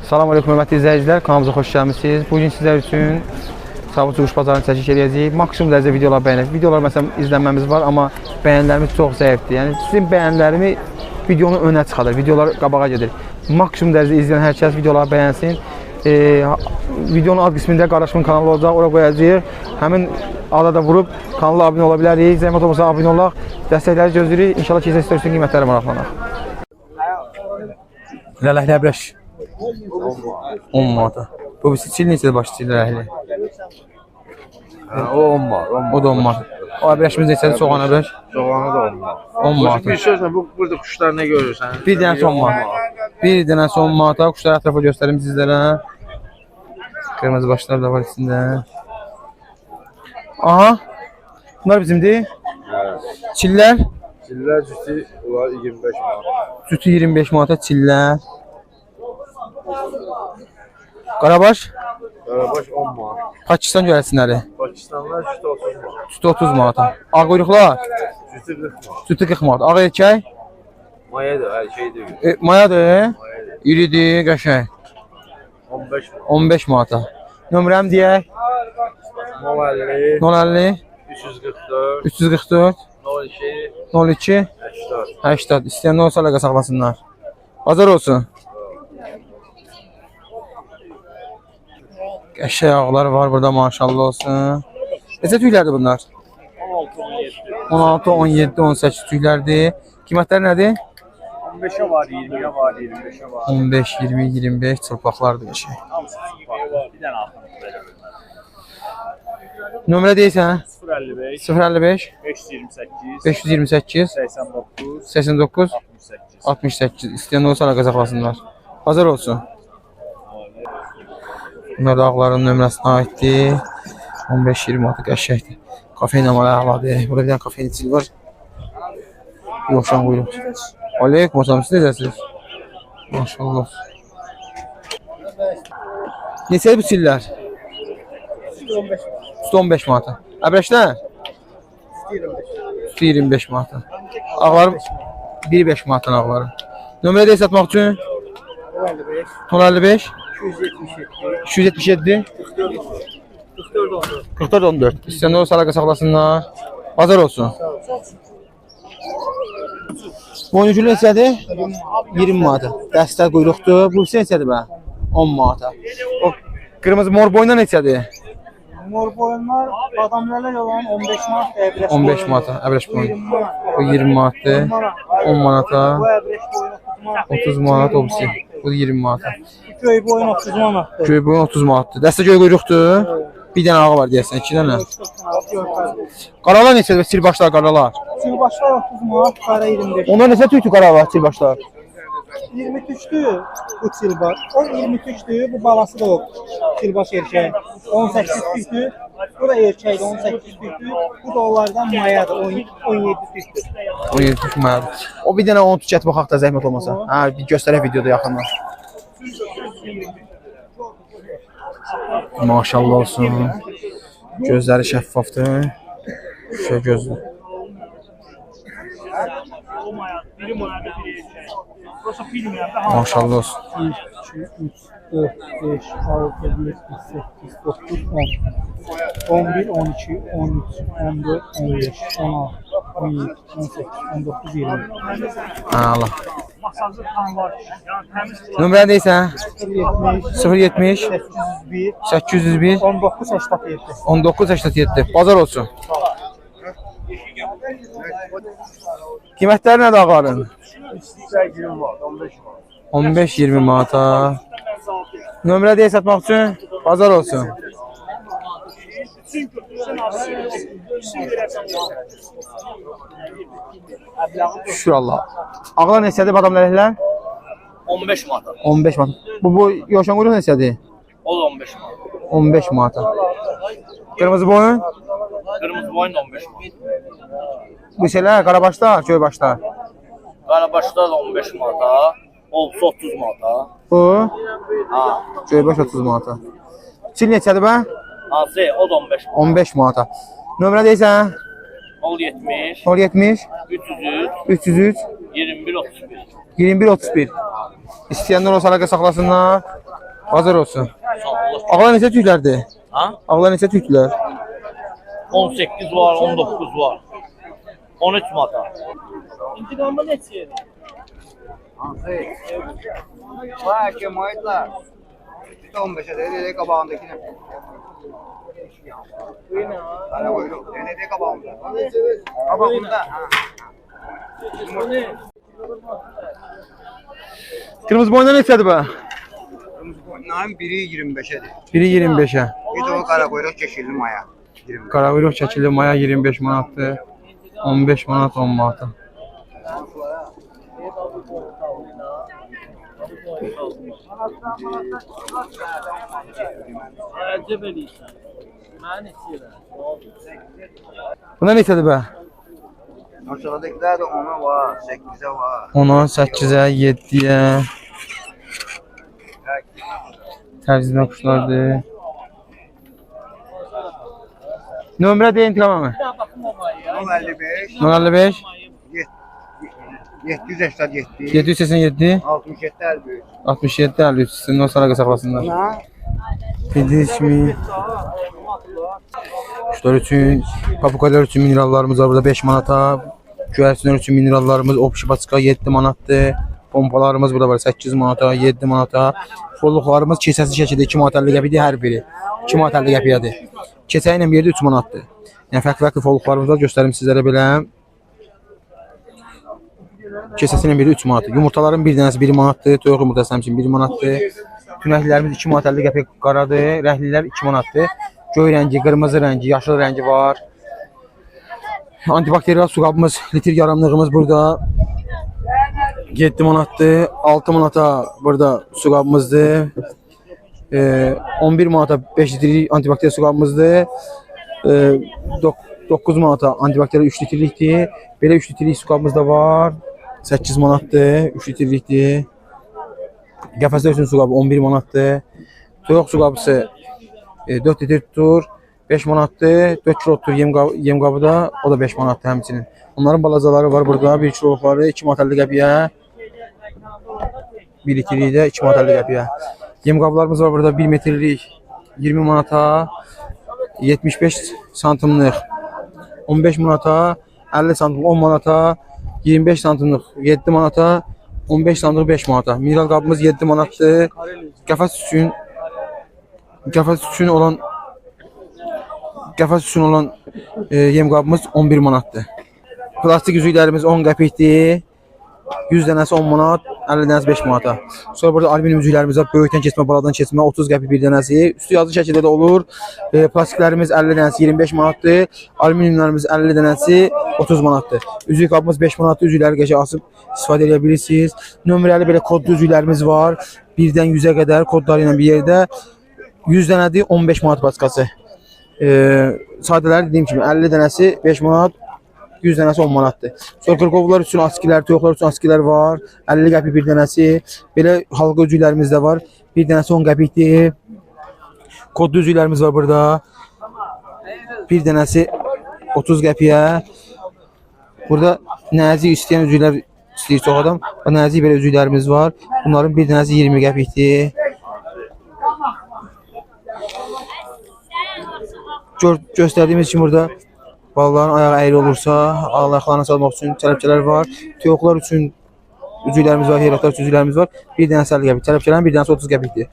Salam aleyküm hörmətli izləyicilər, kanalımıza xoş gəlmisiniz. Bugün sizlər üçün Sabunçu Quş Bazarını çəkiş edəcəyik. Maksimum dərəcədə videolar bəyənək. Videolar məsələn izlənməmiz var, amma bəyənlərimiz çox zəifdir. Yəni sizin bəyənlərimi videonun önə çıxarır, videolar qabağa gedir. Maksimum dərəcədə izləyən hər kəs videoları bəyənsin. Videonun alt qismində qardaşımın kanalı olacaq, oraya qoyacağıq. Həmin ada da vurub kanala abunə ola bilərik. Zəhmət olmasa abunə olaq, dəstəkləri gözləyirik. İnşallah keçən istiyorsun qiymətləri maraqlanaq. Lələklə əbrəş 10 manata. Bu birisi çil neçədə başlayır lələklə? O 10 manat. O da 10 manat. O əbrəşimiz neçədir? Soğan əbrəş? Soğanı da 10 manat. 10 manat. Bir sözlə burada quşlar nə görürsən? Bir dənə son manat. Bir dənə son manata quşları ətrafa göstərim sizlərə. Qırmızı başlar da var içində. Aha. Bunlar bizimdir. Çillər? Çillər cütü onlar 25 manat. Cütü 25 manata çillər. Qarabaş? Qarabaş 10 manat. Pakistan görəsinləri. Pakistanlar cütü 30 manat. Cütü 30 manata. Ağ quyruqlar? Cütü 40 manat. Cütü 40 manat. Ağ erkək? Mayadır, hər şeydir. Mayadır. İridir, qəşəng. 15 manat. 15 manata. Nömrəm deyək? 050 050 344 344 02 02 84. 80. İstəyənlər olsa əlaqə saxlasınlar. Bazar olsun. Qəşəng ağlar var burada, maşallah olsun. Neçə tüklərdir bunlar? 16, 17, 18 tüklərdir. Qiymətləri nədir? 15'e var, 20'ye var, 25'e var. 15, 20, 25 çılpaqlardır qəşəng. Bir dənə axın. Nömrə deyirsən? 055 055 528 528 89 89 68. 68. İstəyənlər olsa əlaqə saxlasınlar. Bazar olsun. Bunlar da ağların nömrəsinə aiddir. 15-20 manat qəşəngdir. Kafein amalı əladır. Burada bir dənə kafein içili var. Yoxşan quyruq. Aleyküm olsam siz necəsiniz? Maşallah. Neçədir bu çillər? 15 manata. Əbrəşlər? 25 manata. Ağlarım 1-5 manatdan ağlarım. Nömrə deyə satmaq üçün? 055 277 44 14. İstəyənlər olsa əlaqə saxlasınlar. Bazar olsun. Boynuculu neçədir? 20 manata. Dəstə quyruqdur. Bu neçədir bə? 10 manata. O qırmızı mor boyunlar neçədir? Mor boyunlar badamlarla olan 15 manat əbrəş 15 manata. Əbrəş boyun. Bu 20 manatdır. 10 manata. Bu əbrəş boyun 30 manat obsi. Bu 20 manata. köy boyun 30 manatdır. Göy boyun 30 manatdır. Dəstə göy quyruqdur. Bir dənə ağı var deyəsən, 2 dənə. Qaralar neçədir? Silbaşlar qaralar. Silbaşlar 30 manat, qara 25. Onlar neçə tüktü qaralar, silbaşlar? 23'tü bu silbaş. O 23'tü, bu balası da o silbaş erkeği. 18 tüktü. Bu da erkeği 18 tüktü. Bu da onlardan mayadır, 17 tüktü. 17 tük mayadır. O bir dənə 10 tük ət baxaq da zəhmət olmasa. Hə, bir göstərək videoda yaxından. Maşallah olsun. Gözləri şəffafdır. Şöyle gözlü. Maşallah olsun. 1, 2, 3, 4, 5, 6, 7, 8, 9, 10, 11, 12, 13, 14, 15, 16, 17, 18, 19, 20. Allah. Nömrə deyirsən? 070 801, 801 19, 87. 19 87. Bazar olsun. Qiymətləri nədir ağların? 20 manat, 15 manat. 15-20 manata. Nömrə deyə satmaq üçün bazar olsun. Şükür Allah. Ağlar neçədir badam lələklər? 15 manat. 15 manat. Bu yoşan quyruq neçədir? O da 15 manat. 15 manata. Qırmızı boyun? Kırmızı boyun da 15 manat. Bu şeylər, qarabaşlar, göybaşlar. Qarabaşlar da 15 manata. Olsa 30 manata. Bu? Ha. Göybaş 30 manata. Çil neçədir bə? Hansı? O da 15 manat. 15 manata. Nömrə deyirsən? 070 070 303 303 21 31. 21 31. İstəyənlər olsa əlaqə saxlasınlar. Bazar olsun. Sağ ol. Ağlar neçə tüklərdir? Ha? Ağlar neçə tüklər? 18 var, 19 var. 13 manata. İntiqamda neçə? Vay ki mayıtlar. 15'e de kabağındakine. Ana koyduk. Ne kabağında? Kabağında. Kırmızı boyundan neçədir bu? Bunların biri 25'edir. Biri 25'e. Bir de o kara kuyruk çeşilli maya. 25. Qaravuyruq çəkili maya 25 manatdır. 15 manat 10 manat. Əcəb eləyirsən. Mənə neçə elə? Buna neçədir bə? Aşağıdakiler de 10'a var, 8'e var. 10'a, 8'ə, 7'yə. Təvzimə quşlardır. Nömrə deyin tamamı. 55, 55 787, 787 67 53. 67 53 sizin o sarı saxlasınlar. Bildiğiniz kuşlar üçün, papukalar üçün minerallarımız var burada 5 manata. Güvercinler üçün minerallarımız opşibaçka 7 manatdır. Pompalarımız burada var 8 manata, 7 manata. Folluqlarımız keçəsi şəkildə 2 manat 50 qəpidir hər biri. 2 manat 50 qəpiyadır. Keçəyi ilə bir yerdə 3 manatdır. Yəni fərqli folluqlarımız var, göstərim sizlərə belə. Keçəsi ilə biri 3 manatdır. Yumurtaların bir dənəsi 1 manatdır, toyuq yumurtası həmçinin 1 manatdır. Tünəklərimiz 2 manat 50 qəpik qaradır, rənglilər 2 manatdır. Göy rəngi, qırmızı rəngi, yaşıl rəngi var. Antibakteriyal su qabımız, litr yarımlığımız burada 7 manatdır. 6 manata burada su qabımızdır. 11 manata 5 litrlik antibakteriyal su qabımızdır. 9 manata antibakteriyal 3 litrlikdir. Belə 3 litrlik su qabımız da var. 8 manatdır, 3 litrlikdir. Qəfəslər üçün su qabı 11 manatdır. Toyuq su qabısı 4 litr tutur, 5 manatdır. 4 kilo tutur yem qabı da, o da 5 manatdır həmçinin. Onların balacaları var burada, 1 kiloluqları 2 manat 50 qəpiyə. 1 litrlik də 2 manat 50 qəpiyə. Yem qablarımız var burada 1 metrlik 20 manata, 75 santimlik 15 manata, 50 santimlik 10 manata, 25 santimlik 7 manata, 15 santimlik 5 manata. Mineral qabımız 7 manatdır. Qəfəs üçün olan yem qabımız 11 manatdır. Plastik üzüklərimiz 10 qəpikdir. 100 dənəsi 10 manat, 50 dənəsi 5 manata. Sonra burada alüminium üzüklərimiz var. Böyükdən keçmə, baladan keçmə 30 qəpik bir dənəsi. Üstü yazılı şəkildə də olur. Plastiklərimiz 50 dənəsi 25 manatdır. Alüminiumlarımız 50 dənəsi 30 manatdır. Üzük qabımız 5 manatdır. Üzükləri qəşəng asıb istifadə edə bilirsiniz. Nömrəli belə kodlu üzüklərimiz var. 1-dən 100-ə qədər kodları ilə bir yerdə. 100 dənədir 15 manat paskası. Sadələri dediyim kimi 50 dənəsi 5 manat, 100 dənəsi 10 manatdır. Sonra qırqovlar üçün askilər, toyuqlar üçün askilər var. 50 qəpik bir dənəsi. Belə halqa üzüklərimiz də var. Bir dənəsi 10 qəpikdir. Kodlu üzüklərimiz var burada. Bir dənəsi 30 qəpiyə. Burada nəzik istəyən üzüklər istəyir çox adam. Nəzik belə üzüklərimiz var. Bunların bir dənəsi 20 qəpikdir. Göstərdiyimiz kimi burada balaların ayağı əyri olursa, ayaqlarına salmaq üçün çələpçələr var. Toyuqlar üçün üzüklərimiz var, heyratlar üçün üzüklərimiz var. Bir dənəsi 50 qəpik, çələpçələrin bir dənəsi 30 qəpikdir.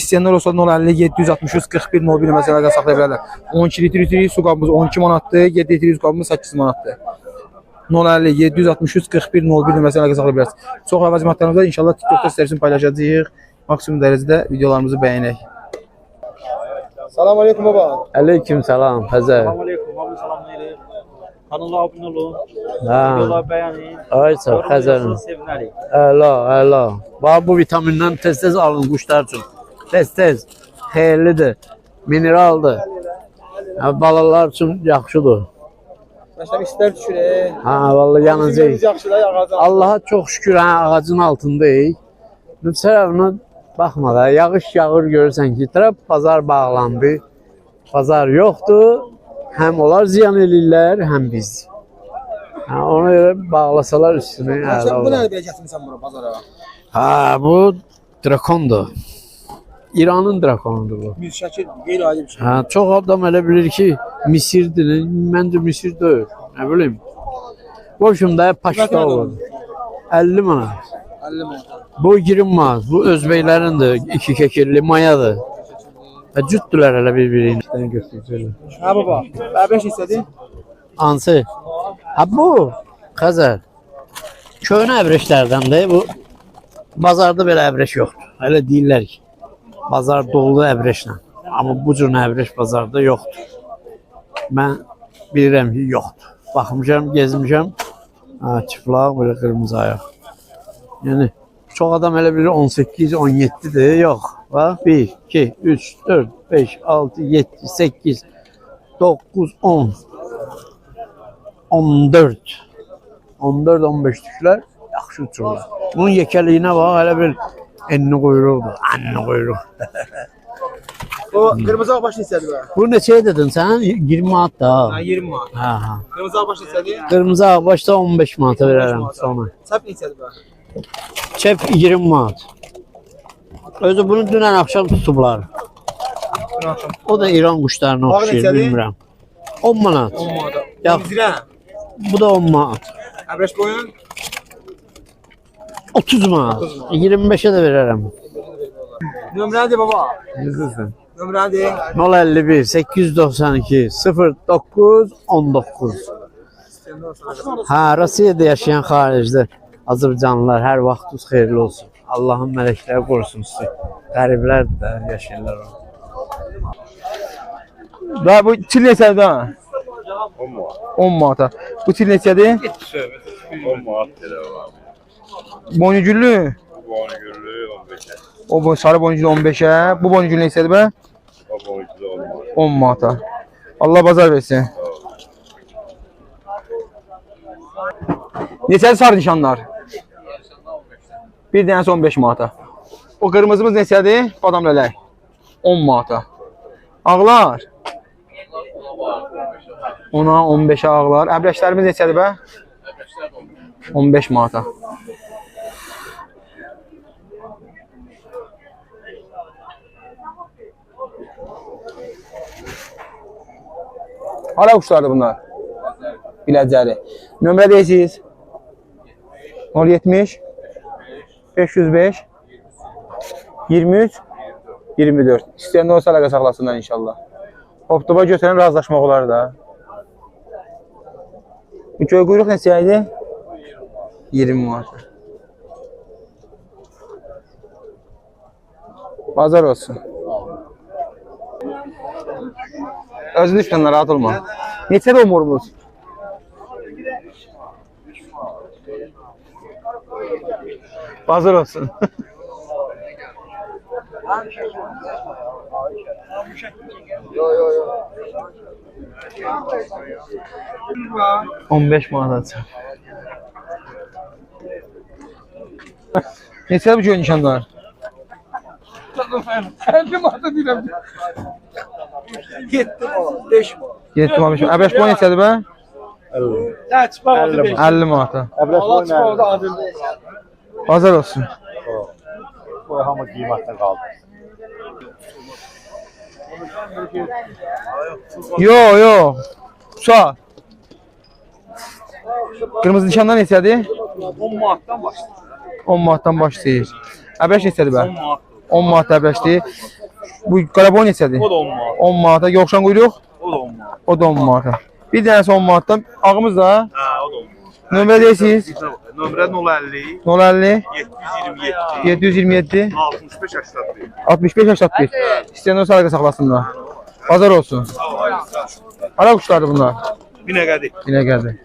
İstəyənlər olsa 050 763 41 01 məsələlərdə saxlaya bilərlər. 12 litr su qabımız 12 manatdır, 7 litr su qabımız 8 manatdır. 050 763 41 01 məsələlərdə saxlaya bilərsiniz. Çox əvəz maddelərimiz var. İnşallah TikTokda sizlər üçün paylaşacağıq. Maksimum dərəcədə videolarımızı bəyənək. Salam aleyküm baba. Aleyküm salam, Həzər. Salam aleyküm, hamı salamlayırıq. Kanala abunə olun. Ha. Videolar bəyənin. Ay sağ, Həzər. Sevinərik. Əla, əla. Bax bu vitamindən tez-tez alın quşlar üçün. Tez-tez. Xeyirlidir. Mineraldır. Balalar üçün yaxşıdır. Məşəm istər düşür. Ha, vallahi yanacaq. Yaxşı da ağacın. Allaha çox şükür ağacın altındayıq. Bu tərəfinə baxma da, yağış yağır görürsən ki, tərəf bazar bağlandı. Bazar yoxdur. Həm onlar ziyan eləyirlər, həm biz. Ona görə bağlasalar üstünü. Bu nədir belə gətirmisən bura bazara? Ha, bu drakondur. İranın drakonudur bu. Bir şəkil qeyri-adi bir şey. Hə, çox adam elə bilir ki, Misirdir. Məncə Misir deyil. Nə bilim. Bu общем-də paşta olur. 50 manat. 50 manat. Bu 20 manat. Bu özbəklərindir. İki kekirli mayadır. Və cütdülər elə bir-birini götürürlər. Ha baba. Bəbəş istədi. Hansı? Ha bu Xəzər. Köhnə əbrəşlərdəndir. Bu bazarda belə əbrəş yoxdur. Elə deyirlər ki, bazar dolu əbrəşlə. Amma bu cür əbrəş bazarda yoxdur. Mən bilirəm ki, yoxdur. Baxmışam, gezmişəm. Ha, çıplaq, belə qırmızı ayaq. Yəni çox adam elə bilir 18, 17-dir. Yox. Bax 1, 2, 3, 4, 5, 6, 7, 8, 9, 10, 14. 14-15 tüklər yaxşı uçurlar. Bunun yekəliyinə bax, elə bir enli quyruqdur. Enli quyruq. O qırmızı ağbaş istədi bə. Bu neçəyə dedin sən? 20 manat da. Ha 20 manat. Ha, ha. Qırmızı ağbaş istədi. Qırmızı ağbaşda 15 manata verərəm sonra. Çəp istədi bə. Çep 20 manat. Özü bunu dünən axşam tutublar. O da İran quşlarına Bax oxşayır, neçədir? bilmirəm. 10 manat. 10 manat. Ya. Zirə. Bu da 10 manat. Əbrəş boyun 30 manat. 25'e de verərəm. nömrədir baba. Düzdürsən. Nömrədir. 051 892 09 19. Ha, Rusiyada yaşayan xaricdə Azərbaycanlılar hər vaxtınız xeyirli olsun. Allahın mələkləri qorusun sizi. Qəriblər də yaşayırlar orada. Və bu çil neçədir ha? 10 manata. Bu çil neçədir? 10 manat belə var. Boynucüllü. Bu boynuculu 15'e. O bu sarı boynuculu 15'e. Bu boynuculu neçədir bə? Bu boynuculu 10 manat. 10 manata. Allah bazar versin. Neçədir sarı nişanlar? Bir dənəsi 15 manata. O qırmızımız neçədir? Badam lələk. 10 manata. Ağlar? Ona 15'e ağlar. Əbrəşlərimiz neçədir bə? 15 manata. Hara quşlardır bunlar? Biləcəri. Nömrə deyirsiniz? 070 505 23 24. İstəyəndə olsa əlaqə saxlasınlar inşallah. Optoba götürən razılaşmaq olar da. Göy quyruq neçə idi? 20 manat. Bazar olsun. Özün düşmən, narahat olma. Neçədir o morumuz? Bazar olsun. Yo. 15 manat açıq. Neçədir bu göy nişanlar? 50 manat deyirəm. 7 manat, 5 manat. 7 manat. Əbrəş boy neçədir bə? 50. Təç bax 50 manata. Allah çıxardı adil. Bazar olsun. Bu hamı qiymətdə qaldı. Yo. Uça. Qırmızı nişanlar neçədir? 10 manatdan başlayır. 10 manatdan başlayır. Əbrəş neçədir bə? 10 manat. 10 manat əbrəşdir. Bu qaraboy neçədir? O da 10 manat. 10 manata. Yoxşan quyruq? O da 10 manat. O da 10 manata. Bir dənəsi 10 manatdan. Ağımız da? Ha, o da 10 manat. Nömrə deyirsiniz? Nömrə 050 050 727 727 65 81. 65 81. İstəyəndə olsa əlaqə saxlasınlar. Bazar olsun. Hara quşlardır bunlar? Binəqədi. Yine geldi.